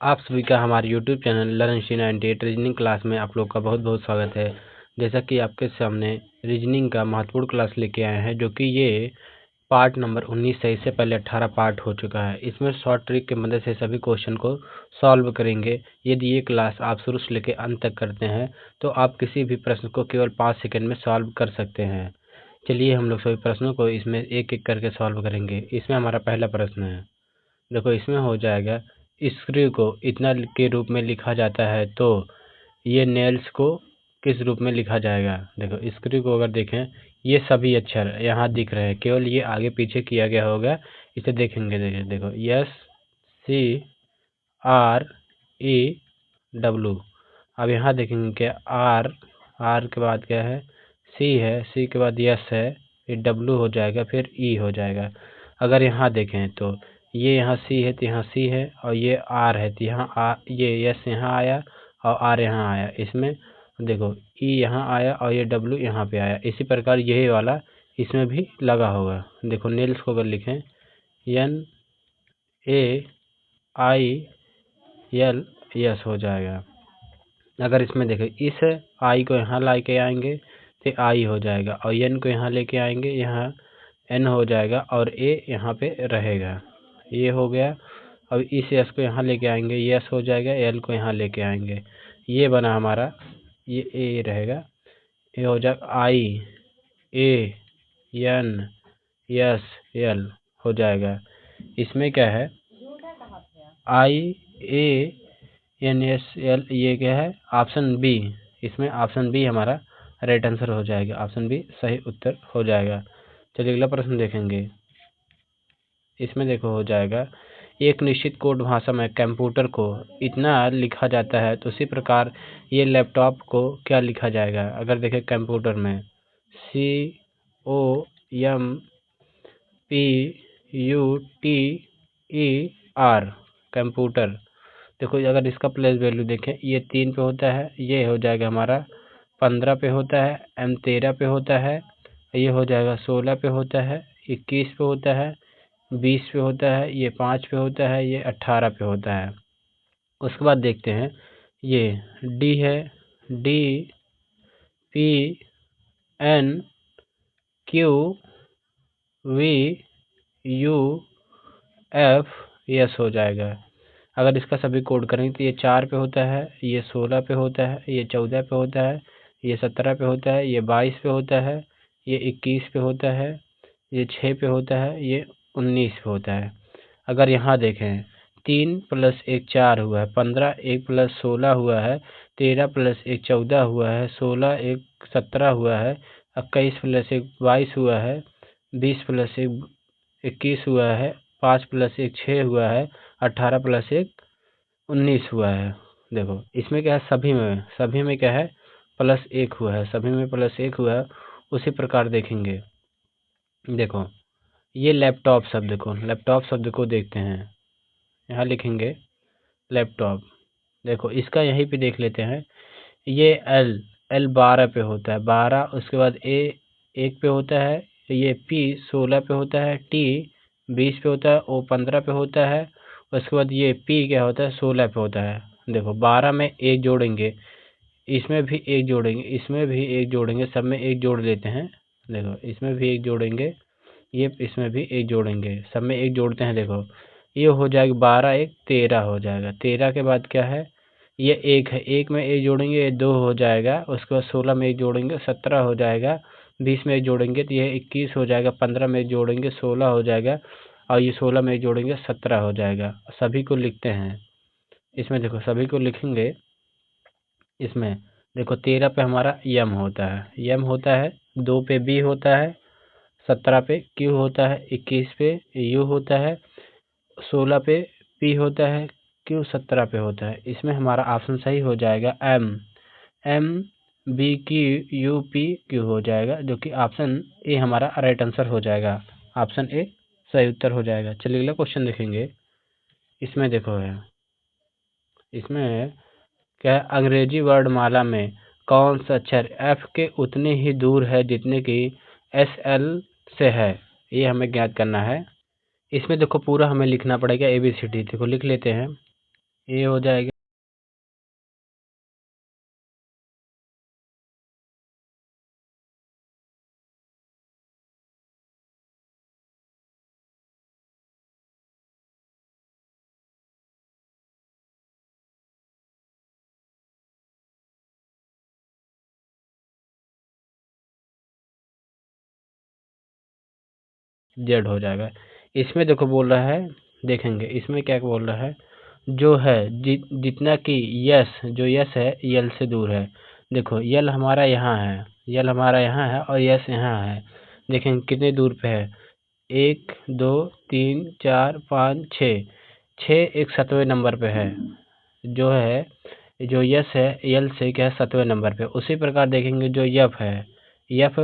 आप सभी का हमारे YouTube channel learn C98 reasoning class में आप लोग का बहुत बहुत स्वागत है। जैसा कि आपके सामने रीजनिंग का महत्वपूर्ण क्लास लेके आए हैं, जो कि ये पार्ट नंबर 19 है। इससे पहले 18 पार्ट हो चुका है। इसमें शॉर्ट ट्रिक की मदद से सभी क्वेश्चन को सॉल्व करेंगे। यदि ये क्लास आप शुरू से लेकर अंत तक करते हैं तो आप किसी भी प्रश्न को केवल 5 सेकंड में सॉल्व कर सकते हैं। चलिए हम लोग सभी प्रश्नों को इसमें एक एक करके सॉल्व करेंगे। इसमें हमारा पहला प्रश्न है, देखो इसमें हो जाएगा, स्क्रू को इतना के रूप में लिखा जाता है तो ये नेल्स को किस रूप में लिखा जाएगा। देखो स्क्रू को अगर देखें, ये सभी अक्षर यहाँ दिख रहे हैं, केवल ये आगे पीछे किया गया होगा। इसे देखेंगे, देखो SCREW। अब यहाँ देखेंगे कि आर के बाद क्या है, सी है, सी के बाद यस है, फिर डब्लू हो जाएगा, फिर ई हो जाएगा। अगर यहाँ देखें तो ये यहाँ सी है तो यहाँ सी है, और ये आर है तो यहाँ ये यस यहाँ आया और आर यहाँ आया। इसमें देखो ई यहाँ आया और ये डब्लू यहाँ पे आया। इसी प्रकार यही वाला इसमें भी लगा होगा। देखो नेल्स को अगर लिखें NAIL यस हो जाएगा। अगर इसमें देखें, इस आई को यहाँ ला के आएंगे तो आई हो जाएगा, और एन को यहाँ लेके आएंगे, यहाँ एन हो जाएगा, और ए यहाँ पे रहेगा, ये हो गया। अब इस एस को यहाँ लेके आएंगे, यस हो जाएगा, एल को यहाँ लेके आएंगे, ये बना हमारा, ये ए रहेगा, ये हो जाएगा IANSL हो जाएगा। इसमें क्या है, IANSL, ये क्या है, ऑप्शन बी। इसमें ऑप्शन बी हमारा राइट आंसर हो जाएगा, ऑप्शन बी सही उत्तर हो जाएगा। चलिए अगला प्रश्न देखेंगे। इसमें देखो हो जाएगा, एक निश्चित कोड भाषा में कंप्यूटर को इतना लिखा जाता है तो उसी प्रकार ये लैपटॉप को क्या लिखा जाएगा। अगर देखें कंप्यूटर में COMPUTER कंप्यूटर। देखो अगर इसका प्लेस वैल्यू देखें, ये 3 पे होता है, ये हो जाएगा हमारा 15 पे होता है, M 13 पे होता है, ये हो जाएगा 16 पे होता है, 21 पे होता है, 20 पे होता है, ये 5 पे होता है, ये 18 पे होता है। उसके बाद देखते हैं, ये D है, DPNQVUF यस हो जाएगा। अगर इसका सभी कोड करेंगे तो ये 4 पे होता है, ये 16 पे होता है, ये 14 पे होता है, ये 17 पे होता है, ये 22 पे होता है, ये 21 पे होता है, ये 6 पे होता है, ये 19 पे होता है। अगर यहाँ देखें, 3 + 1 4 हुआ है, 15 1 + 16 हुआ है, 13 + 1 14 हुआ है, 16 1 17 हुआ है, 21 + 1 22 हुआ है, 20 + 1 21 हुआ है, 5 + 1 6 हुआ है, 18 + 1 19 हुआ है। देखो इसमें क्या है, सभी में क्या है, +1 हुआ है, सभी में +1 हुआ है। उसी प्रकार देखेंगे, देखो ये लैपटॉप शब्द को, लैपटॉप शब्द को देखते हैं, यहाँ लिखेंगे लैपटॉप। देखो इसका यहीं पे देख लेते हैं, ये L 12 पे होता है, 12, उसके बाद A 1 पे होता है, ये P 16 पे होता है, T 20 पे होता है, O 15 पे होता है, उसके बाद ये P क्या होता है, 16 पे होता है। देखो 12 में 1 जोड़ेंगे, इसमें भी 1 जोड़ेंगे, इसमें भी 1 जोड़ेंगे, सब में 1 जोड़ देते हैं। देखो इसमें भी 1 जोड़ेंगे, ये इसमें भी 1 जोड़ेंगे, सब में 1 जोड़ते हैं। देखो ये हो जाएगा 12 1 13 हो जाएगा। 13 के बाद क्या है, ये 1 है, 1 में 1 जोड़ेंगे, ये 2 हो जाएगा। उसके बाद 16 में 1 जोड़ेंगे, 17 हो जाएगा। 20 में 1 जोड़ेंगे तो ये 21 हो जाएगा। 15 में 1 जोड़ेंगे, 16 हो जाएगा, और ये 16 में 1 जोड़ेंगे, 17 हो जाएगा। सभी को लिखते हैं, इसमें देखो सभी को लिखेंगे। इसमें देखो 13 पे हमारा यम होता है, यम होता है, 2 पे बी होता है, 17 पे क्यू होता है, 21 पे यू होता है, 16 पे पी होता है, क्यू 17 पे होता है। इसमें हमारा ऑप्शन सही हो जाएगा M B Q U P Q हो जाएगा, जो कि ऑप्शन ए हमारा राइट आंसर हो जाएगा। ऑप्शन ए सही उत्तर हो जाएगा। चलिए अगला क्वेश्चन देखेंगे। इसमें देखो है, इसमें क्या है, अंग्रेजी वर्णमाला में कौन सा अक्षर एफ के उतने ही दूर है जितने कि एस एल से है, ये हमें ज्ञात करना है। इसमें देखो पूरा हमें लिखना पड़ेगा ABCD। देखो लिख लेते हैं, ए हो जाएगा। जेड हो जाएगा। इसमें देखो बोल रहा है, देखेंगे इसमें क्या बोल रहा है, जो है जितना कि यस, जो यस है यल से दूर है। देखो यल हमारा यहाँ है, यल हमारा यहाँ है और यस यहाँ है। देखेंगे कितने दूर पे है, 1 2 3 4 5 6, 6 एक 7वें नंबर पे है। जो है जो यस है यल से क्या है 7वें नंबर पे। उसी प्रकार देखेंगे जो यफ है, यफ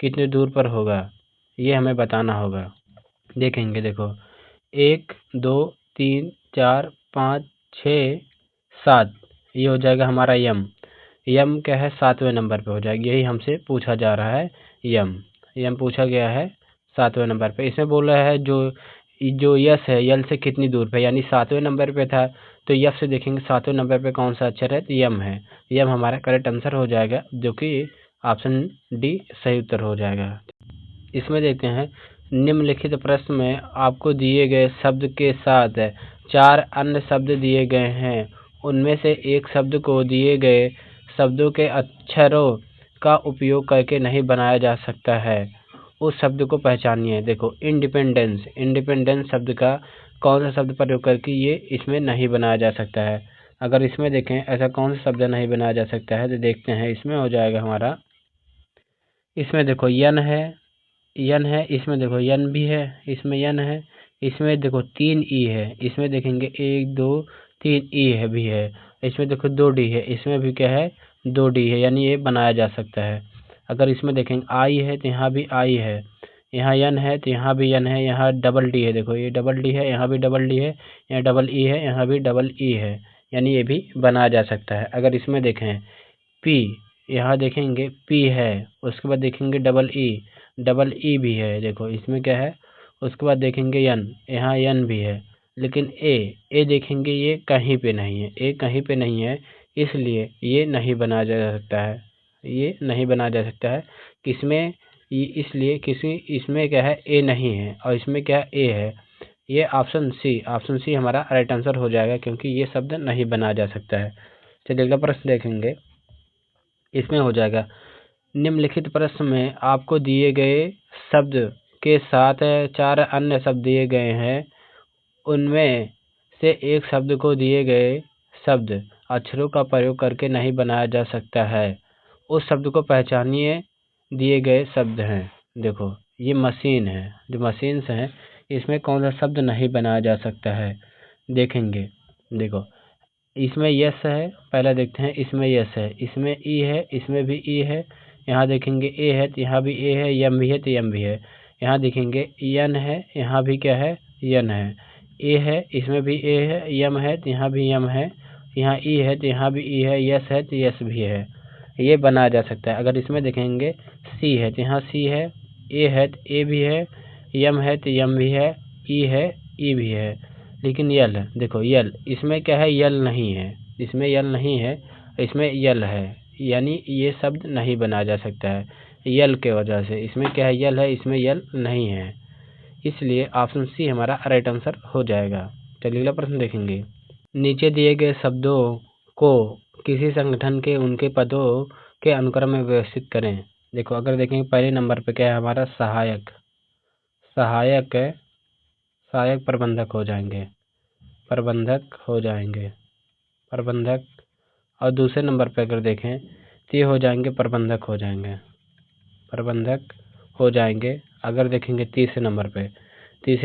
कितने दूर पर होगा ये हमें बताना होगा। देखेंगे देखो 1 2 3 4 5 6 7, ये हो जाएगा हमारा यम। यम क्या है 7वें नंबर पे हो जाएगी, यही हमसे पूछा जा रहा है। यम यम पूछा गया है 7वें नंबर पे। इसमें बोल रहा है जो यस है यल से कितनी दूर पे, यानी 7वें नंबर पे था तो यफ से देखेंगे 7वें नंबर पे कौन सा अक्षर है, तो यम है। यम हमारा करेक्ट आंसर हो जाएगा, जो कि ऑप्शन डी सही उत्तर हो जाएगा। इसमें देखते हैं निम्नलिखित प्रश्न में आपको दिए गए शब्द के साथ 4 अन्य शब्द दिए गए हैं। उनमें से एक शब्द को दिए गए शब्दों के अक्षरों का उपयोग करके नहीं बनाया जा सकता है। उस शब्द को पहचानिए। देखो इंडिपेंडेंस, इंडिपेंडेंस शब्द का कौन सा शब्द प्रयोग करके ये इसमें नहीं बनाया जा सकता है। अगर इसमें देखें ऐसा कौन सा शब्द नहीं बनाया जा सकता है, तो देखते हैं इसमें हो जाएगा हमारा, इसमें देखो यन है, यन है, इसमें देखो यन भी है, इसमें यन है, इसमें देखो 3 ई है, इसमें देखेंगे 1 2 3 ई है भी है, इसमें देखो 2 डी है, इसमें भी क्या है 2 डी है, यानी ये बनाया जा सकता है। अगर इसमें देखेंगे आई है तो यहाँ भी आई है, यहाँ यन है तो यहाँ भी यन है, यहाँ डबल डी है, देखो ये डबल डी है, यहाँ भी डबल डी है, यहाँ डबल ई है, यहाँ भी डबल ई है, यानी ये भी बनाया जा सकता है। अगर इसमें देखें पी, यहाँ देखेंगे पी है, उसके बाद देखेंगे डबल ई भी है, देखो इसमें क्या है। उसके बाद देखेंगे यन, यहाँ यन भी है, लेकिन ए देखेंगे ये कहीं पे नहीं है, ए कहीं पे नहीं है, इसलिए ये नहीं बनाया जा सकता है, ये नहीं बनाया जा सकता है। किसमें इसलिए किसी इसमें क्या है ए नहीं है और इसमें क्या ए है। ये ऑप्शन सी हमारा राइट आंसर हो जाएगा, क्योंकि ये शब्द नहीं बनाया जा सकता है। चलिए अगला प्रश्न देखेंगे, इसमें हो जाएगा निम्नलिखित प्रश्न में आपको दिए गए शब्द के साथ 4 अन्य शब्द दिए गए हैं। उनमें से एक शब्द को दिए गए शब्द अक्षरों का प्रयोग करके नहीं बनाया जा सकता है। उस शब्द को पहचानिए। दिए गए शब्द हैं, देखो ये मशीन है, जो मशीन्स हैं इसमें कौन सा शब्द नहीं बनाया जा सकता है। देखेंगे देखो इसमें यस है, पहला देखते हैं इसमें यस है, इसमें ई है, इसमें भी ई है, यहाँ देखेंगे ए है तो यहाँ भी ए है, यम भी है तो यम भी है, यहाँ देखेंगे यन है, यहाँ भी क्या है यन है, ए है इसमें भी ए है, यम है तो यहाँ भी यम है, यहाँ ई है तो यहाँ भी ई है, यस है तो यस भी है, ये बनाया जा सकता है। अगर इसमें देखेंगे सी है तो यहाँ सी है, ए है तो ए भी है, यम है तो यम भी है, ई है ई भी है, लेकिन यल है, देखो यल इसमें क्या है यल नहीं है, इसमें यल नहीं है, इसमें यल है, यानी ये शब्द नहीं बनाया जा सकता है यल के वजह से। इसमें क्या है यल है, इसमें यल नहीं है, इसलिए ऑप्शन सी हमारा राइट आंसर हो जाएगा। चलिए अगला प्रश्न देखेंगे, नीचे दिए गए शब्दों को किसी संगठन के उनके पदों के अनुक्रम में व्यवस्थित करें। देखो अगर देखेंगे पहले नंबर पे क्या है हमारा सहायक, सहायक है, सहायक प्रबंधक हो जाएंगे, प्रबंधक हो जाएंगे, प्रबंधक। और दूसरे नंबर पे अगर देखें तो ये हो जाएंगे प्रबंधक हो जाएंगे, प्रबंधक हो जाएंगे। अगर देखेंगे तीसरे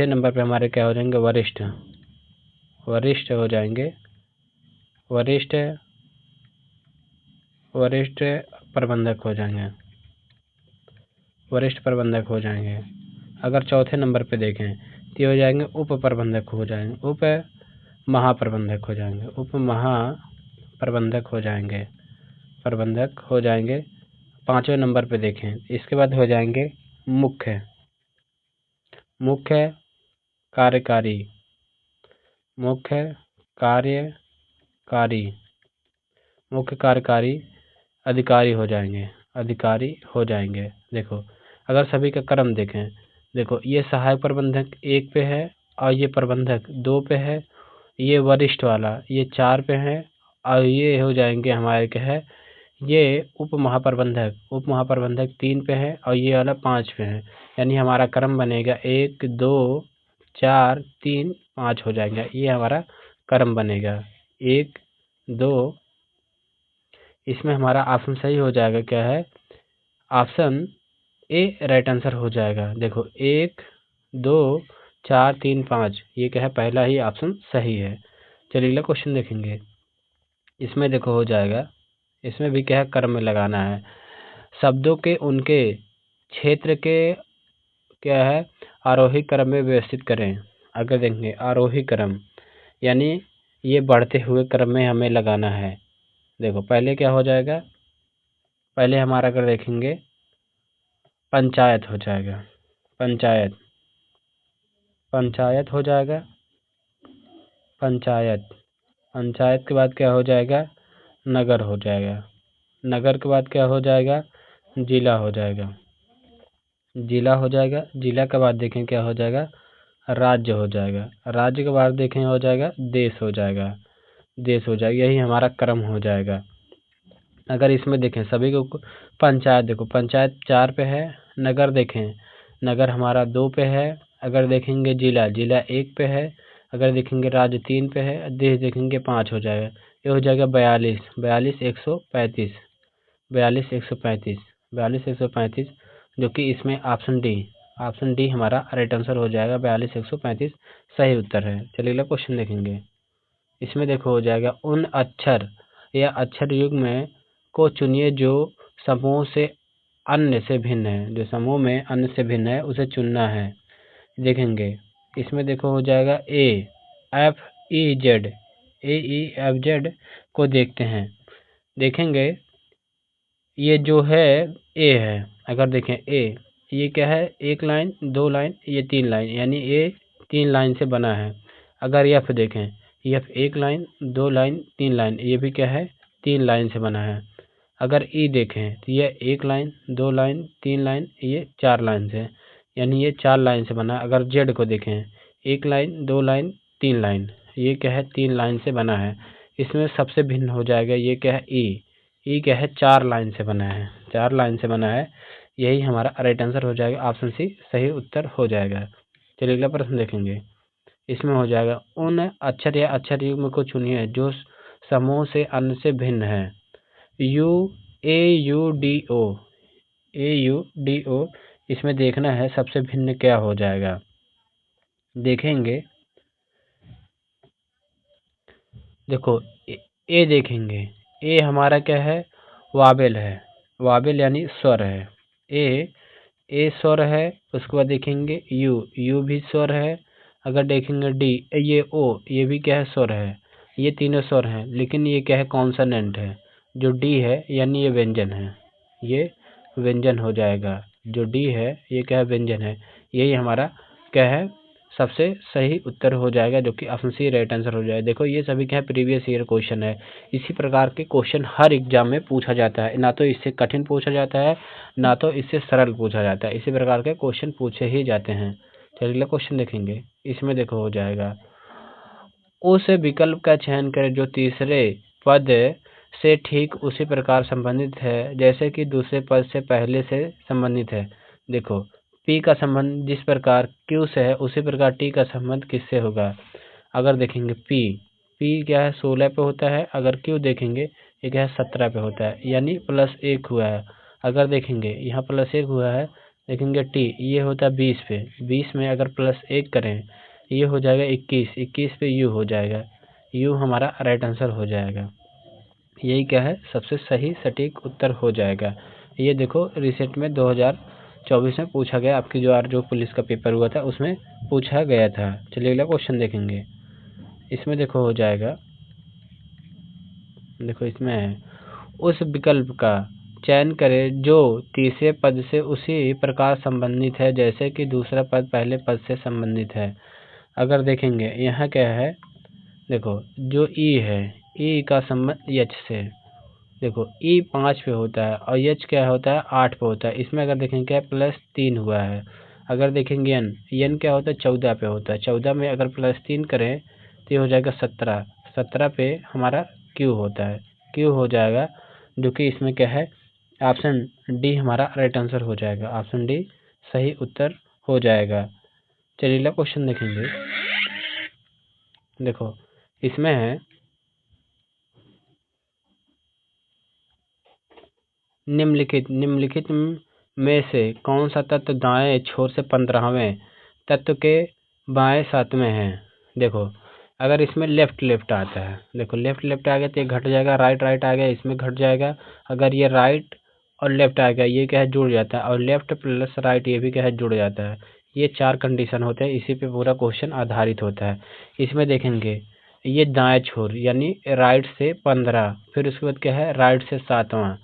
नंबर पे हमारे क्या हो जाएंगे वरिष्ठ, वरिष्ठ हो जाएंगे, वरिष्ठ, वरिष्ठ प्रबंधक हो जाएंगे, वरिष्ठ प्रबंधक हो जाएंगे। अगर चौथे नंबर पे देखें तो ये हो जाएंगे उप प्रबंधक हो जाएंगे, उप महाप्रबंधक हो जाएंगे, उप महाप्रबंधक हो जाएंगे, प्रबंधक हो जाएंगे। पाँचवें नंबर पे देखें इसके बाद हो जाएंगे मुख्य, मुख्य कार्यकारी, मुख्य कार्यकारी, कारी, मुख्य कार्यकारी अधिकारी हो जाएंगे, अधिकारी हो जाएंगे। देखो अगर सभी का क्रम देखें, देखो ये सहायक प्रबंधक 1 पे है और ये प्रबंधक 2 पे है, ये वरिष्ठ वाला ये 4 पे है और ये हो जाएंगे हमारे क्या है, ये उप महाप्रबंधक 3 पे है और ये वाला 5 पे है। यानी हमारा क्रम बनेगा 1 2 4 3 5 हो जाएगा, ये हमारा क्रम बनेगा 1 2। इसमें हमारा ऑप्शन सही हो जाएगा क्या है, ऑप्शन ए राइट आंसर हो जाएगा। देखो 1 2 4 3 5 ये क्या है, पहला ही ऑप्शन सही है। चलिए अगला क्वेश्चन देखेंगे। इसमें देखो हो जाएगा, इसमें भी क्या है, क्रम में लगाना है। शब्दों के उनके क्षेत्र के क्या है, आरोही क्रम में व्यवस्थित करें। अगर देखेंगे आरोही क्रम यानी ये बढ़ते हुए क्रम में हमें लगाना है। देखो पहले क्या हो जाएगा, पहले हमारा अगर देखेंगे पंचायत हो जाएगा, पंचायत हो जाएगा, पंचायत के बाद क्या हो जाएगा, नगर हो जाएगा, नगर के बाद क्या हो जाएगा, जिला हो जाएगा, जिला हो जाएगा, जिला के बाद देखें क्या हो जाएगा, राज्य हो जाएगा, राज्य के बाद देखें हो जाएगा देश हो जाएगा, देश हो जाएगा। यही हमारा क्रम हो जाएगा। अगर इसमें देखें सभी को पंचायत, देखो पंचायत 4 पे है, नगर देखें नगर हमारा 2 पे है, अगर देखेंगे जिला 1 पे है, अगर देखेंगे राज्य 3 पे है, देश देखेंगे 5 हो जाएगा। ये हो जाएगा 42 135 जो कि इसमें ऑप्शन डी हमारा राइट आंसर हो जाएगा। 42 135 सही उत्तर है। चलिए अगला क्वेश्चन देखेंगे। इसमें देखो हो जाएगा उन अक्षर या अक्षर युग्म को चुनिए जो समूह से अन्य से भिन्न है, जो समूह में अन्य से भिन्न है उसे चुनना है। देखेंगे इसमें देखो हो जाएगा ए एफ ई जेड को देखते हैं। देखेंगे ये जो है ए है, अगर देखें ए ये क्या है, 1 लाइन 2 लाइन ये 3 लाइन, यानी ए 3 लाइन से बना है। अगर एफ देखें, एफ 1 लाइन 2 लाइन 3 लाइन, ये भी क्या है 3 लाइन से बना है। अगर ई देखें तो ये 1 लाइन 2 लाइन 3 लाइन ये 4 लाइन से, यानी ये 4 लाइन से बना है। अगर जेड को देखें 1 लाइन 2 लाइन 3 लाइन, ये क्या है 3 लाइन से बना है। इसमें सबसे भिन्न हो जाएगा ये क्या है ई क्या है 4 लाइन से बना है, 4 लाइन से बना है। यही हमारा राइट आंसर हो जाएगा, ऑप्शन सी सही उत्तर हो जाएगा। चलिए अगला प्रश्न देखेंगे। इसमें हो जाएगा उन अक्षर या अक्षर युग्म को चुनिए जो समूह से अन्य से भिन्न है। AUDO इसमें देखना है सबसे भिन्न क्या हो जाएगा। देखेंगे देखो ए देखेंगे, ए हमारा क्या है वावेल है, वावेल यानी स्वर है। ए स्वर है। उसके बाद देखेंगे यू भी स्वर है। अगर देखेंगे डी ये ओ ये भी क्या है स्वर है। ये तीनों स्वर हैं, लेकिन ये क्या है कॉन्सोनेंट है। जो डी है यानी ये व्यंजन है, ये व्यंजन हो जाएगा। जो डी है ये क्या है व्यंजन है। यही हमारा क्या है सबसे सही उत्तर हो जाएगा, जो कि ऑप्शन सी राइट आंसर हो जाएगा। देखो ये सभी क्या है प्रीवियस ईयर क्वेश्चन है। इसी प्रकार के क्वेश्चन हर एग्जाम में पूछा जाता है, ना तो इससे कठिन पूछा जाता है ना तो इससे सरल पूछा जाता है। इसी प्रकार के क्वेश्चन पूछे ही जाते हैं। चलिए अगला क्वेश्चन देखेंगे। इसमें देखो हो जाएगा उस विकल्प का चयन करें जो तीसरे पद से ठीक उसी प्रकार संबंधित है जैसे कि दूसरे पद से पहले से संबंधित है। देखो पी का संबंध जिस प्रकार क्यू से है उसी प्रकार टी का संबंध किससे होगा। अगर देखेंगे पी क्या है 16 पे होता है। अगर क्यू देखेंगे ये क्या है 17 पे होता है, यानी +1 हुआ है। अगर देखेंगे यहाँ +1 हुआ है, देखेंगे टी ये होता है 20 पे, 20 में अगर +1 करें ये हो जाएगा 21 पे यू हो जाएगा। यू हमारा राइट आंसर हो जाएगा। यही क्या है सबसे सही सटीक उत्तर हो जाएगा। ये देखो रिसेंट में 2024 में पूछा गया, आपकी जो पुलिस का पेपर हुआ था उसमें पूछा गया था। चलिए अगला क्वेश्चन देखेंगे। इसमें देखो हो जाएगा, देखो इसमें है उस विकल्प का चयन करें जो तीसरे पद से उसी प्रकार संबंधित है जैसे कि दूसरा पद पहले पद से संबंधित है। अगर देखेंगे यहाँ क्या है, देखो जो ई है ई का संबंध एच से। देखो ई 5 पे होता है और एच क्या होता है 8 पे होता है। इसमें अगर देखेंगे क्या +3 हुआ है। अगर देखेंगे एन क्या होता है 14 पे होता है। 14 में अगर +3 करें तो ये हो जाएगा 17। 17 पे हमारा क्यू होता है, क्यू हो जाएगा, जो कि इसमें क्या है ऑप्शन डी हमारा राइट आंसर हो जाएगा। ऑप्शन डी सही उत्तर हो जाएगा। चलिए अगला क्वेश्चन देखेंगे। देखो इसमें है निम्नलिखित में से कौन सा तत्व दाएं छोर से 15वें तत्व के बाएं 7वें है। देखो अगर इसमें लेफ्ट आता है, देखो लेफ्ट आ गया तो ये घट जाएगा, राइट आ गया इसमें घट जाएगा। अगर ये राइट और लेफ्ट आ गया ये क्या है जुड़ जाता है, और लेफ्ट प्लस राइट ये भी क्या है जुड़ जाता है। ये 4 कंडीशन होते हैं, इसी पे पूरा क्वेश्चन आधारित होता है। इसमें देखेंगे ये दाएं छोर यानी राइट से 15, फिर उसके बाद क्या है राइट से 7वां,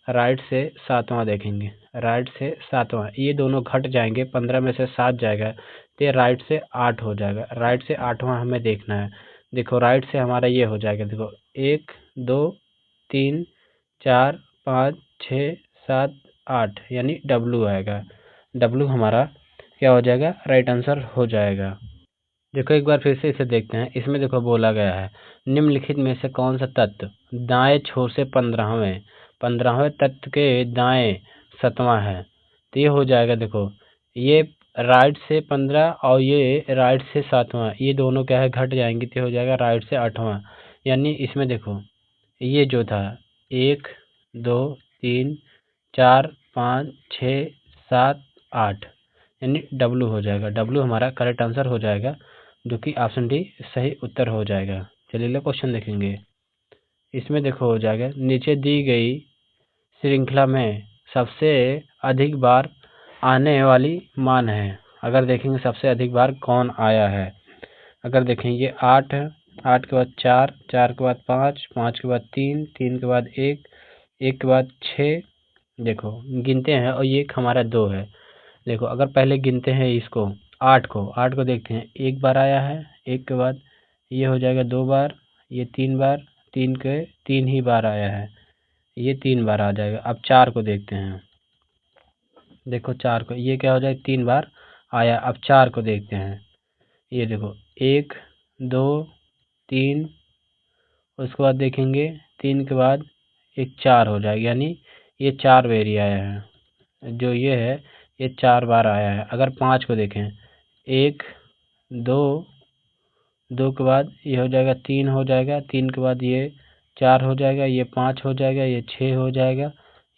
राइट से 7वां देखेंगे, राइट से 7वां, ये दोनों घट जाएंगे, 15 में से 7 जाएगा तो ये राइट से 8 हो जाएगा। राइट से 8वां हमें देखना है। देखो राइट से हमारा ये हो जाएगा, देखो 1 2 3 4 5 6 7 8 यानी डब्लू आएगा। डब्लू हमारा क्या हो जाएगा राइट आंसर हो जाएगा। देखो एक बार फिर से इसे देखते हैं। इसमें देखो बोला गया है निम्नलिखित में से कौन सा तत्व दाएं छोर से 15वें तत्व के दाएं 7वां है। तो ये हो जाएगा, देखो ये राइट से 15 और ये राइट से 7वां, ये दोनों क्या है घट जाएंगे तो हो जाएगा राइट से 8वां। यानी इसमें देखो ये जो था 1 2 3 4 5 6 7 8 यानी डब्लू हो जाएगा। डब्लू हमारा करेक्ट आंसर हो जाएगा, जो कि ऑप्शन डी सही उत्तर हो जाएगा। चलिए अगला क्वेश्चन देखेंगे। इसमें देखो हो जाएगा नीचे दी गई श्रृंखला में सबसे अधिक बार आने वाली मान है। अगर देखेंगे सबसे अधिक बार कौन आया है। अगर देखेंगे 8 है, 8 के बाद 4, 4 के बाद 5, 5 के बाद 3, 3 के बाद 1, 1 के बाद 6, देखो गिनते हैं और ये हमारा 2 है। देखो अगर पहले गिनते हैं इसको 8 को देखते हैं, एक बार आया है, एक के बाद ये हो जाएगा 2 बार, ये 3 बार, 3 के 3 ही बार आया है, ये 3 बार आ जाएगा। अब 4 को देखते हैं, देखो 4 को ये क्या हो जाएगा 3 बार आया। अब 4 को देखते हैं, ये देखो 1 2 3, उसके बाद देखेंगे 3 के बाद एक 4 हो जाएगा, यानी ये 4 बेरी आया है। जो ये है ये 4 बार आया है। अगर 5 को देखें 1 2, 2 के बाद ये हो जाएगा 3 हो जाएगा, 3 के बाद ये 4 हो जाएगा, ये 5 हो जाएगा, ये 6 हो जाएगा,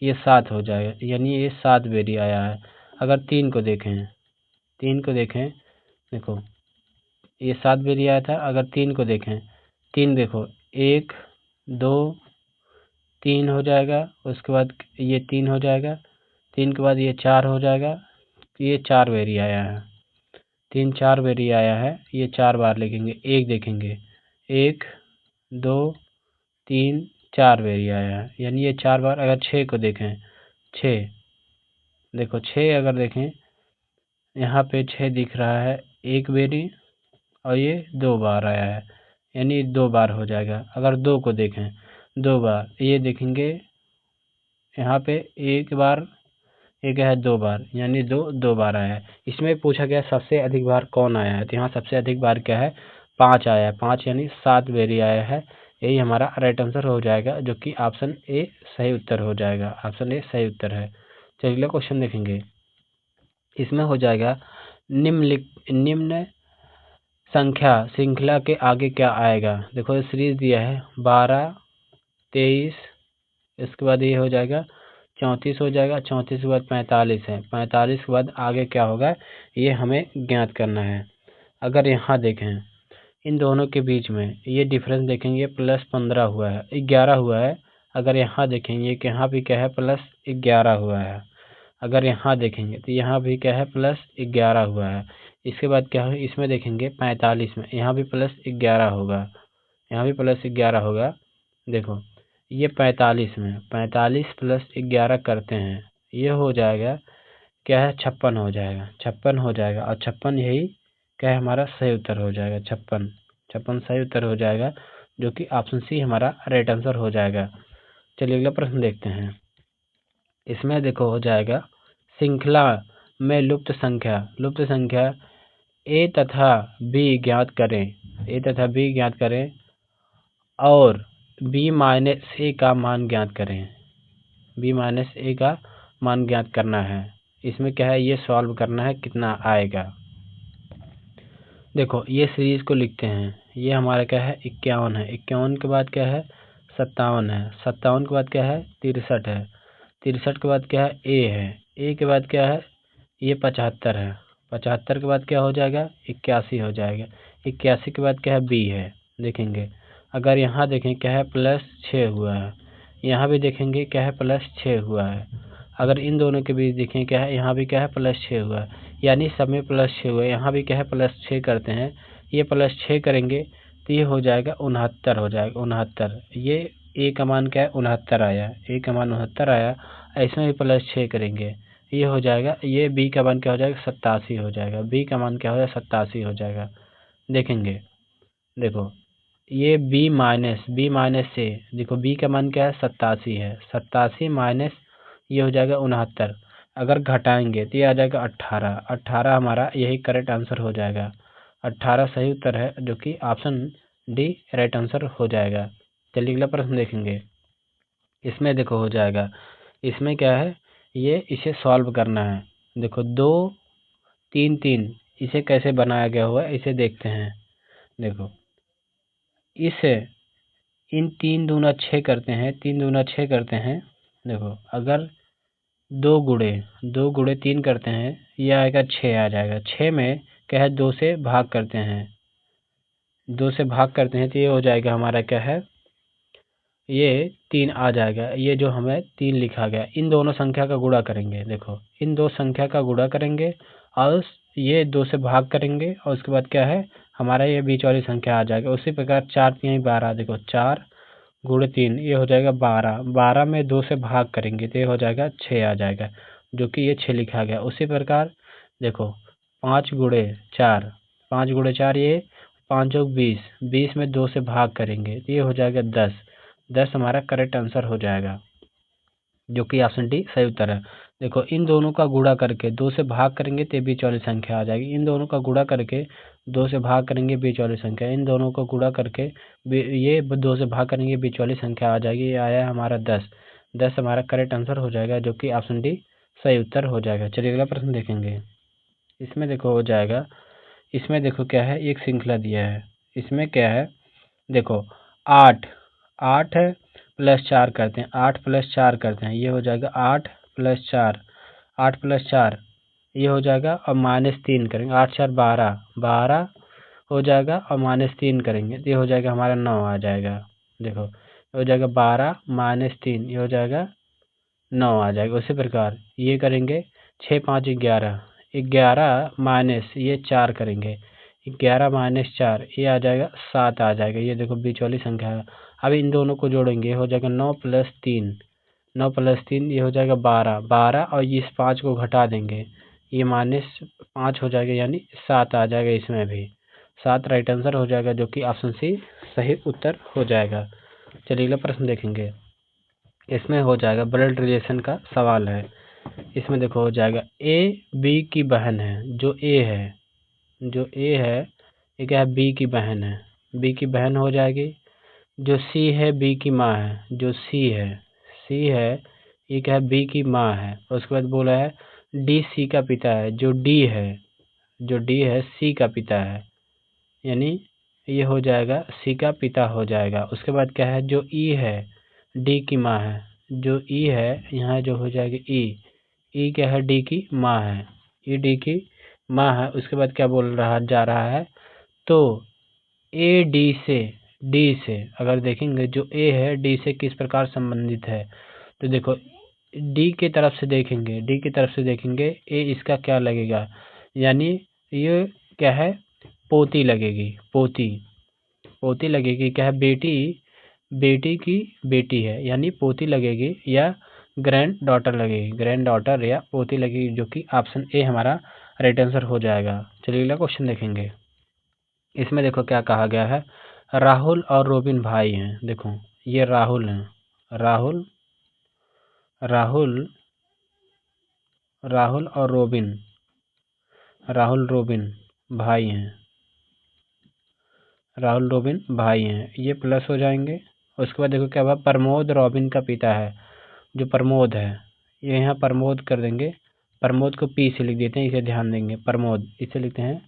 ये 7 हो जाएगा, यानी ये 7 बेरी आया है। अगर 3 को देखें, 3 को देखें, देखो ये 7 बेरी आया था। अगर 3 को देखें, 3 देखो 1 2 3 हो जाएगा, उसके बाद ये 3 हो जाएगा, 3 के बाद ये 4 हो जाएगा, ये 4 बेरी आया है। 3 4 बेरी आया है, ये 4 बार लिखेंगे। एक देखेंगे 1 2 3 4 बेरी आया है, यानी ये 4 बार। अगर 6 को देखें, 6 देखो 6 अगर देखें यहाँ पे 6 दिख रहा है, एक बेरी और ये 2 बार आया है, यानी 2 बार हो जाएगा। अगर 2 को देखें 2 बार, ये देखेंगे यहाँ पे एक बार, ये क्या है 2 बार, यानी 2 बार आया है। इसमें पूछा गया सबसे अधिक बार कौन आया है, तो यहाँ सबसे अधिक बार क्या है 5 आया है। 5 यानी 7 बेरी आया है। यही हमारा राइट आंसर हो जाएगा, जो कि ऑप्शन ए सही उत्तर हो जाएगा। ऑप्शन ए सही उत्तर है। चलिए अगला क्वेश्चन देखेंगे। इसमें हो जाएगा निम्न संख्या श्रृंखला के आगे क्या आएगा। देखो सीरीज दिया है 12 23, इसके बाद ये हो जाएगा 34 हो जाएगा, 34 के बाद 45 है, 45 के बाद आगे क्या होगा ये हमें ज्ञात करना है। अगर यहाँ देखें इन दोनों के बीच में ये डिफरेंस देखेंगे +15 हुआ है, 11 हुआ है। अगर यहाँ देखेंगे कि यहाँ भी क्या है +11 हुआ है। अगर यहाँ देखेंगे तो यहाँ भी क्या है +11 हुआ है। इसके बाद क्या है इसमें देखेंगे 45 में, यहाँ भी +11 होगा, यहाँ भी +11 होगा। देखो ये 45 में 45 + 11 करते हैं, ये हो जाएगा क्या है 56 हो जाएगा, 56 हो जाएगा। और 56 यही क्या है हमारा सही उत्तर हो जाएगा। 56 सही उत्तर हो जाएगा, जो कि ऑप्शन सी हमारा राइट आंसर हो जाएगा। चलिए अगला प्रश्न देखते हैं। इसमें देखो हो जाएगा श्रृंखला में लुप्त संख्या ए तथा बी ज्ञात करें और बी माइनस ए का मान ज्ञात करें। बी माइनस ए का मान ज्ञात करना है। इसमें क्या है, ये सॉल्व करना है, कितना आएगा। देखो ये सीरीज को लिखते हैं। ये हमारा क्या है, 51 है। 51 के बाद क्या है, 57 है। 57 के बाद क्या है, 63 है। 63 के बाद क्या है, ए है। ए के बाद क्या है, ये 75 है। 75 के बाद क्या हो जाएगा, 81 हो जाएगा। 81 के बाद क्या है, बी है। देखेंगे अगर यहाँ देखें क्या है, +6 हुआ है। यहाँ भी देखेंगे क्या है, +6 हुआ है। अगर इन दोनों के बीच देखें क्या है, यहाँ भी क्या है, +6 हुआ है। यानी सब में +6 हुआ है। यहाँ भी क्या है, +6 करते हैं। ये +6 करेंगे तो ये हो जाएगा 69 हो जाएगा। 69 ये ए का मान क्या है, 69 आया। ए का मान 69 आया। इसमें भी +6 करेंगे, ये हो जाएगा। ये बी का मान क्या हो जाएगा, 87 हो जाएगा। बी का मान क्या हो जाएगा, 87 हो जाएगा। देखेंगे देखो ये बी माइनस से, देखो बी का मान क्या है, 87 है। 87 माइनस ये हो जाएगा 69। अगर घटाएंगे तो ये आ जाएगा 18। 18 हमारा यही करेक्ट आंसर हो जाएगा। 18 सही उत्तर है, जो कि ऑप्शन डी राइट आंसर हो जाएगा। चलिए अगला प्रश्न देखेंगे। इसमें देखो हो जाएगा, इसमें क्या है, ये इसे सॉल्व करना है। देखो 2 3 3 इसे कैसे बनाया गया हुआ है, इसे देखते हैं। देखो इसे इन 3 दूना 6 करते हैं। 3 दूना 6 करते हैं। देखो अगर 2 गुणे 3 करते हैं, ये आएगा 6 आ जाएगा। 6 में क्या है, 2 से भाग करते हैं। 2 से भाग करते हैं तो ये हो जाएगा हमारा क्या है, ये 3 आ जाएगा। ये जो हमें 3 लिखा गया, इन दोनों संख्या का गुणा करेंगे। देखो इन दो संख्या का गुणा करेंगे और ये 2 से भाग करेंगे और उसके बाद क्या है, हमारा ये बीच वाली संख्या आ जाएगा। उसी प्रकार 4 3 12, देखो 4 गुणे 3 ये हो जाएगा 12। 12 में 2 से भाग करेंगे तो ये हो जाएगा 6 आ जाएगा, जो कि ये 6 लिखा गया। उसी प्रकार देखो 5 गुणे 4, 5 गुणे 4 ये 5 चौक 20, 20 में 2 से भाग करेंगे तो ये हो जाएगा 10। 10 हमारा करेक्ट आंसर हो जाएगा, जो कि ऑप्शन डी सही उत्तर है। देखो इन दोनों का गुणा करके 2 से भाग करेंगे तो बीच वाली संख्या आ जाएगी। इन दोनों का गुणा करके 2 से भाग करेंगे, बीच वाली संख्या। इन दोनों को गुणा करके ये 2 से भाग करेंगे, बीच वाली संख्या आ जाएगी। ये आया हमारा 10। 10 हमारा करेक्ट आंसर हो जाएगा, जो कि ऑप्शन डी सही उत्तर हो जाएगा। चलिए अगला प्रश्न देखेंगे। इसमें देखो हो जाएगा, इसमें देखो क्या है, एक श्रृंखला दिया है। इसमें क्या है, देखो 8 8 प्लस 4 करते हैं। 8 प्लस 4 करते हैं, ये हो जाएगा 8 प्लस 4। 8 प्लस 4 ये हो जाएगा और -3 करेंगे। 8 4 12, 12 हो जाएगा और -3 करेंगे तो ये हो जाएगा हमारा 9 आ जाएगा। देखो हो जाएगा 12 -3, ये हो जाएगा 9 आ जाएगा। उसी प्रकार ये करेंगे 6 5 11, 11 माइनस ये 4 करेंगे। 11 माइनस 4 ये आ जाएगा 7 आ जाएगा। ये देखो बीच वाली संख्या है। अब इन दोनों को जोड़ेंगे, हो जाएगा 9 + 3, 9 + 3 ये हो जाएगा 12। 12 और इस 5 को घटा देंगे, ये -5 हो जाएगा, यानी 7 आ जाएगा। इसमें भी 7 राइट आंसर हो जाएगा, जो कि ऑप्शन सी सही उत्तर हो जाएगा। चलिए अगला प्रश्न देखेंगे। इसमें हो जाएगा ब्लड रिलेशन का सवाल है। इसमें देखो हो जाएगा ए बी की बहन है। जो ए है ये क्या है, बी की बहन है। बी की बहन हो जाएगी। जो सी है बी की माँ है। जो सी है ये क्या है, बी की माँ है। उसके बाद बोला है डी सी का पिता है। जो डी है सी का पिता है, यानी ये हो जाएगा सी का पिता हो जाएगा। उसके बाद क्या है, जो ई है डी की माँ है। जो ई है यहाँ जो हो जाएगा ई क्या है, डी की माँ है। ई डी की माँ है। उसके बाद क्या बोल रहा जा रहा है, तो ए डी से अगर देखेंगे, जो ए है डी से किस प्रकार संबंधित है, तो देखो डी की तरफ से देखेंगे ए इसका क्या लगेगा, यानी ये क्या है, पोती लगेगी। पोती लगेगी क्या है, बेटी की बेटी है, यानी पोती लगेगी या ग्रैंड डॉटर लगेगी। ग्रैंड डॉटर या पोती लगेगी, जो कि ऑप्शन ए हमारा राइट आंसर हो जाएगा। चलिए अगला क्वेश्चन देखेंगे। इसमें देखो क्या कहा गया है, राहुल और रोबिन भाई हैं। देखो ये राहुल हैं, राहुल राहुल राहुल और रोबिन, राहुल रोबिन भाई हैं, राहुल रोबिन भाई हैं, ये प्लस हो जाएंगे। उसके बाद देखो क्या हुआ, प्रमोद रॉबिन का पिता है, जो प्रमोद है ये यहाँ प्रमोद कर देंगे, प्रमोद को पी से लिख देते हैं, इसे ध्यान देंगे, प्रमोद इसे लिखते हैं,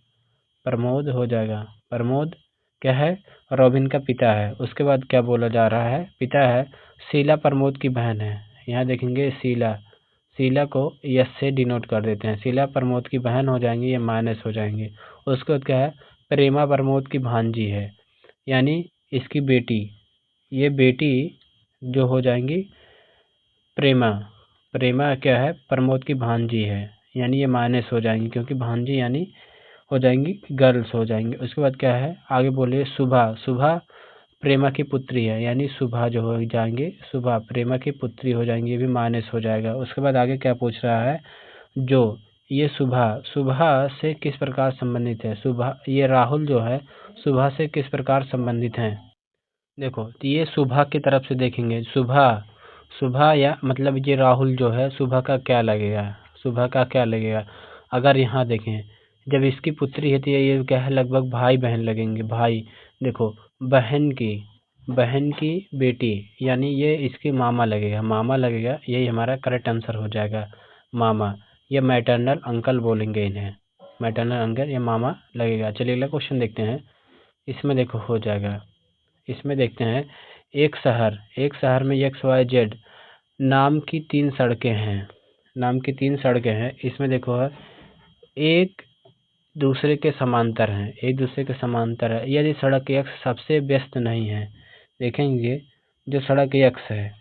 प्रमोद हो जाएगा। प्रमोद क्या है, रॉबिन का पिता है। उसके बाद क्या बोला जा रहा है, पिता है, शीला प्रमोद की बहन है। यहाँ देखेंगे शीला, शीला को यस से डिनोट कर देते हैं, शीला प्रमोद की बहन हो जाएंगी, ये माइनस हो जाएंगे। उसके बाद क्या है, प्रेमा प्रमोद की भांजी है, यानी इसकी बेटी, ये बेटी जो हो जाएंगी प्रेमा, प्रेमा क्या है, प्रमोद की भांजी है, यानी ये माइनस हो जाएंगी, क्योंकि भांजी यानी हो जाएंगी गर्ल्स हो जाएंगे। उसके बाद क्या है, आगे बोलिए सुभा, सुभा प्रेमा की पुत्री है, यानी सुभा जो हो जाएंगे, सुभा प्रेमा की पुत्री हो जाएंगी, ये भी माइनस हो जाएगा। उसके बाद आगे क्या पूछ रहा है, जो ये सुभा, सुभा से किस प्रकार संबंधित है, सुभा ये राहुल जो है सुभा से किस प्रकार संबंधित हैं। देखो तो ये सुभा की तरफ से देखेंगे, सुभा, सुभा या मतलब ये राहुल जो है सुभा का क्या लगेगा, सुभा का क्या लगेगा। अगर यहाँ देखें जब इसकी पुत्री है तो ये क्या है, लगभग भाई बहन लगेंगे, भाई। देखो बहन की बेटी, यानी ये इसकी मामा लगेगा, मामा लगेगा, यही हमारा करेक्ट आंसर हो जाएगा, मामा। ये मैटरनल अंकल बोलेंगे इन्हें, मैटरनल अंकल, ये मामा लगेगा। चलिए अगला क्वेश्चन देखते हैं, इसमें देखो हो जाएगा, इसमें देखते हैं, एक शहर में एक्स वाई जेड नाम की 3 सड़कें हैं, नाम की 3 सड़कें हैं। इसमें देखो है एक दूसरे के समांतर हैं, एक दूसरे के समांतर है। यदि सड़क एक्स सबसे व्यस्त नहीं है, देखेंगे जो सड़क एक्स है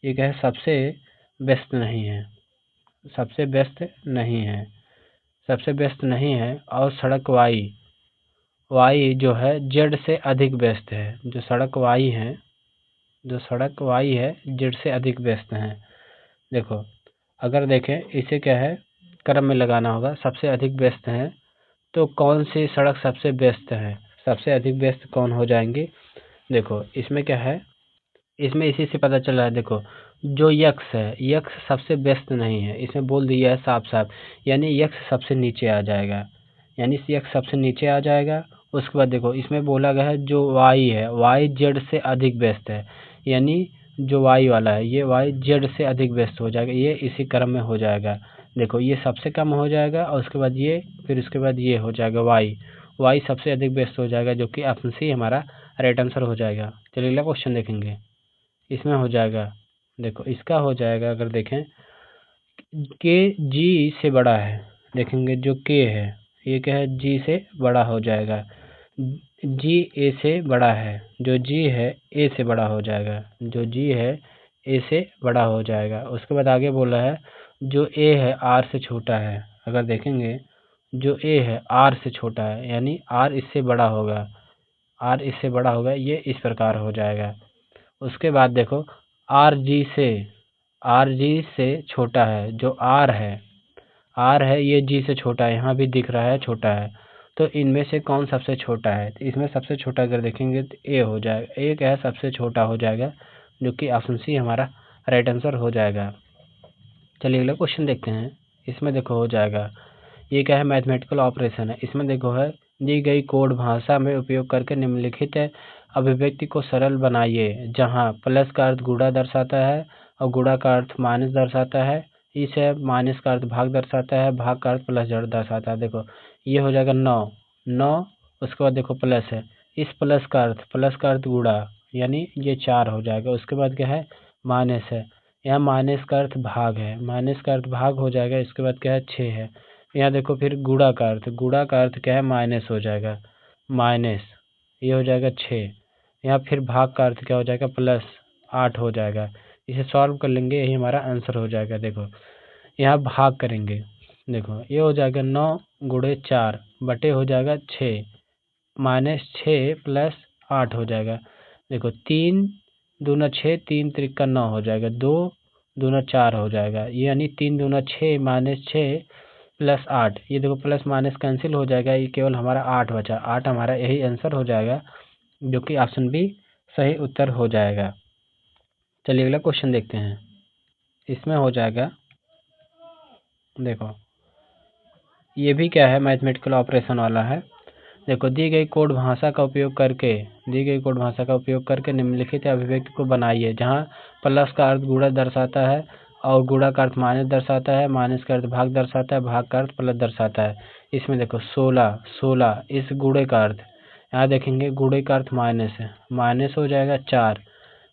ये क्या है, सबसे व्यस्त नहीं है, सबसे व्यस्त नहीं है, सबसे व्यस्त नहीं है। और सड़क वाई जो है जेड से अधिक व्यस्त है, जो सड़क वाई है, जो सड़क वाई है जेड से अधिक व्यस्त है। देखो अगर देखें इसे क्या है, क्रम में लगाना होगा, सबसे अधिक व्यस्त है तो कौन सी सड़क सबसे व्यस्त है, सबसे अधिक व्यस्त कौन हो जाएंगे। देखो इसमें क्या है, इसमें इसी से पता चल रहा है। देखो जो यक्स है, यक्स सबसे व्यस्त नहीं है, इसमें बोल दिया है साफ साफ, यानी यक्स सबसे नीचे आ जाएगा, यानी यक्स सबसे नीचे आ जाएगा। उसके बाद देखो इसमें बोला गया है जो वाई है, वाई जेड से अधिक व्यस्त है, यानी जो वाई वाला है ये वाई जेड से अधिक व्यस्त हो जाएगा, ये इसी क्रम में हो जाएगा। देखो ये सबसे कम हो जाएगा और उसके बाद ये, फिर उसके बाद ये हो जाएगा वाई सबसे अधिक व्यस्त हो जाएगा, जो कि ऑप्शन सी हमारा राइट आंसर हो जाएगा। चलिए अगला क्वेश्चन देखेंगे, इसमें हो जाएगा। देखो इसका हो जाएगा, अगर देखें के जी से बड़ा है, देखेंगे जो के है ये क्या है, जी से बड़ा हो जाएगा, जी ए से बड़ा है, जो जी है ए से बड़ा हो जाएगा, जो जी है ए से बड़ा हो जाएगा। उसके बाद आगे बोला है जो ए है आर से छोटा है, अगर देखेंगे जो ए है आर से छोटा है, यानी आर इससे बड़ा होगा, आर इससे बड़ा होगा, ये इस प्रकार हो जाएगा। उसके बाद देखो आर जी से छोटा है, जो आर है ये जी से छोटा है, यहाँ भी दिख रहा है छोटा है, तो इनमें से कौन सबसे छोटा है, तो इसमें सबसे छोटा अगर देखेंगे तो ए हो जाएगा, ए क्या है सबसे छोटा हो जाएगा, जो कि ऑप्शन सी हमारा राइट आंसर हो जाएगा। चलिए अगला क्वेश्चन देखते हैं, इसमें देखो हो जाएगा, ये क्या है मैथमेटिकल ऑपरेशन है। इसमें देखो है दी गई कोड भाषा में उपयोग करके निम्नलिखित अभिव्यक्ति को सरल बनाइए, जहां प्लस का अर्थ गुणा दर्शाता है और गुणा का अर्थ माइनस दर्शाता है, इसे माइनस का अर्थ भाग दर्शाता है, भाग का अर्थ प्लस दर्शाता है। देखो ये हो जाएगा 9, उसके बाद देखो प्लस है, इस प्लस का अर्थ गुणा, यानी ये 4 हो जाएगा। उसके बाद क्या है माइनस है, यहाँ माइनस का अर्थ भाग है, माइनस का अर्थ भाग हो जाएगा। इसके बाद क्या है 6 है, यहाँ देखो फिर गुणा का अर्थ क्या है माइनस हो जाएगा, माइनस, ये हो जाएगा 6। यहाँ फिर भाग का अर्थ क्या हो जाएगा प्लस 8 हो जाएगा। इसे सॉल्व कर लेंगे, यही हमारा आंसर हो जाएगा। देखो यहाँ भाग करेंगे, देखो ये हो जाएगा 9 गुणे 4 बटे हो जाएगा 6, माइनस 6 प्लस 8 हो जाएगा। देखो 3 दूना 6, 3 त्रिका 9 हो जाएगा, 2 दूना 4 हो जाएगा, यानी 3 दूना 6 माइनस 6 प्लस 8, ये देखो प्लस माइनस कैंसिल हो जाएगा, ये केवल हमारा 8 बचा, 8 हमारा यही आंसर हो जाएगा, जो कि ऑप्शन बी सही उत्तर हो जाएगा। चलिए अगला क्वेश्चन देखते हैं। इसमें हो जाएगा, देखो ये भी क्या है, मैथमेटिकल ऑपरेशन वाला है। देखो दी गई कोड भाषा का उपयोग करके निम्नलिखित अभिव्यक्ति को बनाइए, जहाँ प्लस का अर्थ गुणा दर्शाता है और गुणा का अर्थ माइनस दर्शाता है, माइनस का अर्थ भाग दर्शाता है, भाग का अर्थ प्लस दर्शाता है। इसमें देखो 16 इस गुणे का अर्थ, यहाँ देखेंगे गुणे का अर्थ माइनस है, माइनस हो जाएगा 4।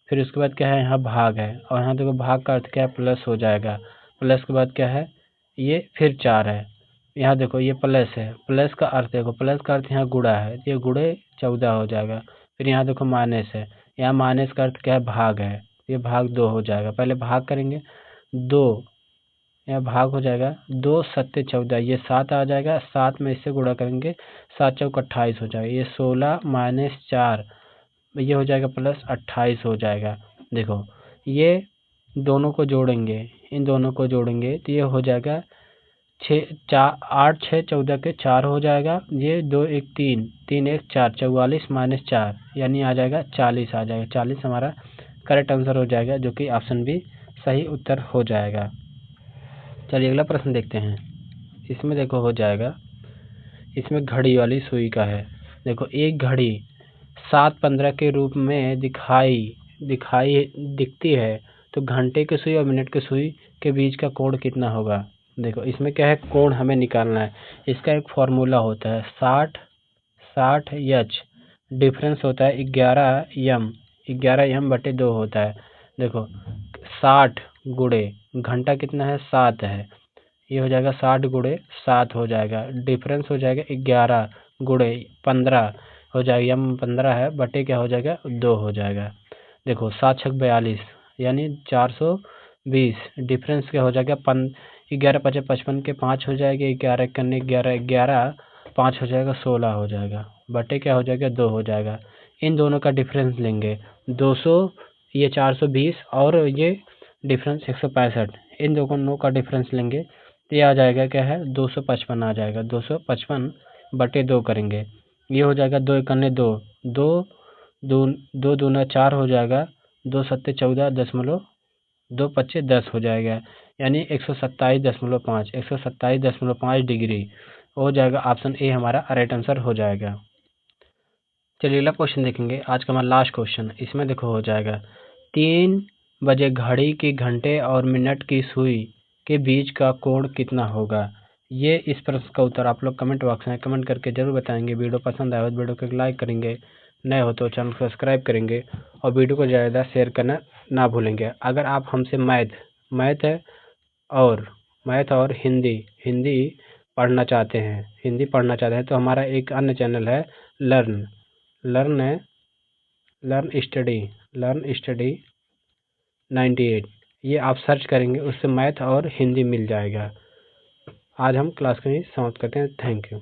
फिर उसके बाद क्या है, यहाँ भाग है, और यहाँ देखो भाग का अर्थ क्या है, प्लस हो जाएगा। प्लस के बाद क्या है, ये फिर 4 है। यहाँ देखो ये प्लस है, प्लस का अर्थ देखो, प्लस का अर्थ यहाँ गुणा है, ये गुणे 14 हो जाएगा। फिर यहाँ देखो माइनस है, यहाँ माइनस का अर्थ क्या है, भाग है, ये भाग 2 हो जाएगा। पहले भाग करेंगे 2, यहाँ भाग हो जाएगा 2 सत्ते 14, ये 7 आ जाएगा, 7 में इससे गुणा करेंगे, 7 चौक 28 हो जाएगा। ये 16 माइनस 4, ये हो जाएगा प्लस 28 हो जाएगा। देखो ये दोनों को जोड़ेंगे, इन दोनों को जोड़ेंगे तो ये हो जाएगा 8 6 14 के 4 हो जाएगा। ये 2 1 3 3 1 4, 44 माइनस 4 यानी आ जाएगा 40 आ जाएगा। 40 हमारा करेक्ट आंसर हो जाएगा, जो कि ऑप्शन बी सही उत्तर हो जाएगा। चलिए अगला प्रश्न देखते हैं। इसमें देखो हो जाएगा, इसमें घड़ी वाली सुई का है। देखो एक घड़ी 7:15 के रूप में दिखती है, तो घंटे की सुई और मिनट की सुई के बीच का कोण कितना होगा। देखो इसमें क्या है, कोण हमें निकालना है। इसका एक फॉर्मूला होता है 60 एच, डिफरेंस होता है 11 एम बटे 2 होता है। देखो 60 गुणे घंटा कितना है, 7 है, ये हो जाएगा 60 गुणे 7 हो जाएगा। डिफरेंस हो जाएगा 11 गुणे 15 हो जाएगा, एम 15 है, बटे क्या हो जाएगा 2 हो जाएगा। देखो 7 छक 42 यानी 420, डिफरेंस क्या हो जाएगा 11 5 55 के 5 हो जाएगा, 11 करने 11 5 हो जाएगा, 16 हो जाएगा, बटे क्या हो जाएगा 2 हो जाएगा। इन दोनों का डिफरेंस लेंगे 200, ये 420 और ये डिफरेंस 165, इन दोनों का डिफरेंस लेंगे तो ये आ जाएगा क्या है 255 आ जाएगा। 255 बटे 2 करेंगे, ये हो जाएगा 2 करने 2 2 दूना 4 हो जाएगा, 2 सत्ते 14 दशमलव 2 पच्चे 10 हो जाएगा, यानी 127.5 डिग्री हो जाएगा। ऑप्शन ए हमारा राइट आंसर हो जाएगा। चलिए अगला क्वेश्चन देखेंगे, आज का हमारा लास्ट क्वेश्चन। इसमें देखो हो जाएगा 3 बजे घड़ी की घंटे और मिनट की सुई के बीच का कोण कितना होगा। ये इस प्रश्न का उत्तर आप लोग कमेंट बॉक्स में कमेंट करके जरूर बताएंगे। वीडियो पसंद आए तो वीडियो को लाइक करेंगे, नए हो तो चैनल को सब्सक्राइब करेंगे और वीडियो को ज़्यादा शेयर करना ना भूलेंगे। अगर आप हमसे मैथ और हिंदी पढ़ना चाहते हैं तो हमारा एक अन्य चैनल है लर्न स्टडी 98, ये आप सर्च करेंगे, उससे मैथ और हिंदी मिल जाएगा। आज हम क्लास को ही समाप्त करते हैं। Thank you.